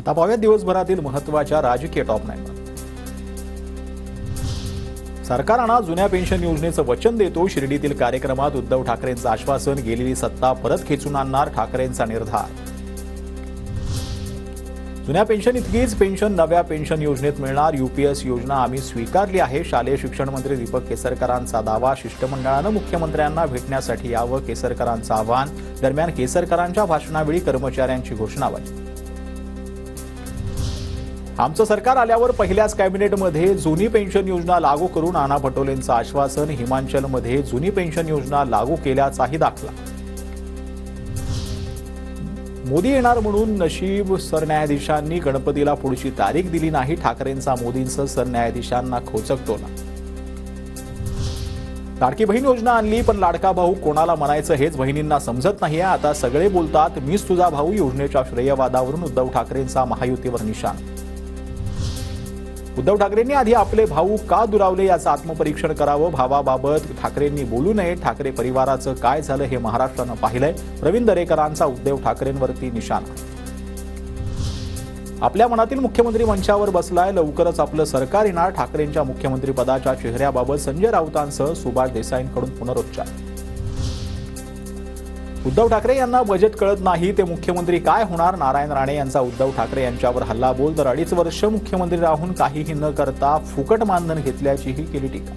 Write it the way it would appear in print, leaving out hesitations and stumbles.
आता पाहूया दिवसभरातील महत्त्वाच्या राजकीय टॉप 9. सरकारना जुन्या पेन्शन योजनेचं वचन देतो. शिर्डीतील कार्यक्रमात उद्धव ठाकरेंचं आश्वासन. गेलेली सत्ता परत खेचून आणणार ठाकरेंचा निर्धार. जुन्या पेन्शन इतकीच पेन्शन नव्या पेन्शन योजनेत मिळणार. यूपीएस योजना आम्ही स्वीकारली आहे. शालेय शिक्षण मंत्री दीपक केसरकरांचा दावा. शिष्टमंडळानं मुख्यमंत्र्यांना भेटण्यासाठी यावं, केसरकरांचं आवाहन. दरम्यान केसरकरांच्या भाषणावेळी कर्मचाऱ्यांची घोषणाबाजी. आमचं सरकार आल्यावर पहिल्याच कॅबिनेटमध्ये जुनी पेन्शन योजना लागू करून नाना पटोलेंचं आश्वासन. हिमाचलमध्ये जुनी पेन्शन योजना लागू केल्याचाही दाखला. मोदी येणार म्हणून नशीब. सरन्यायाधीशांनी गणपतीला पुढची तारीख दिली नाही. ठाकरेंचा मोदींचं सरन्यायाधीशांना खोचक टोला. लाडकी बहीण योजना आणली पण लाडका भाऊ कोणाला म्हणायचं हेच बहिणींना समजत नाहीये. आता सगळे बोलतात मीच तुझा भाऊ. योजनेच्या श्रेयवादावरून उद्धव ठाकरेंचा महायुतीवर निशाण. उद्धव ठाकरेंनी आधी आपले भाऊ का दुरावले याचं आत्मपरीक्षण करावं. भावाबाबत ठाकरेंनी बोलू नये. ठाकरे परिवाराचं काय झालं हे महाराष्ट्रानं पाहिलंय. प्रवीण दरेकरांचा उद्धव ठाकरेंवरती निशाणा. आपल्या मनातील मुख्यमंत्री मंचावर बसलाय. लवकरच आपलं सरकार येणार. ठाकरेंच्या मुख्यमंत्रीपदाच्या चेहऱ्याबाबत संजय राऊतांसह सुभाष देसाईंकडून पुनरुच्चार. उद्धव ठाकरे यांना बजेट कळत नाही. ते मुख्यमंत्री काय होणार. नारायण राणे यांचा उद्धव ठाकरे यांच्यावर हल्लाबोल. तर 2.5 वर्ष मुख्यमंत्री राहून काहीही न करता फुकट मानधन घेतल्याचीही केली टीका.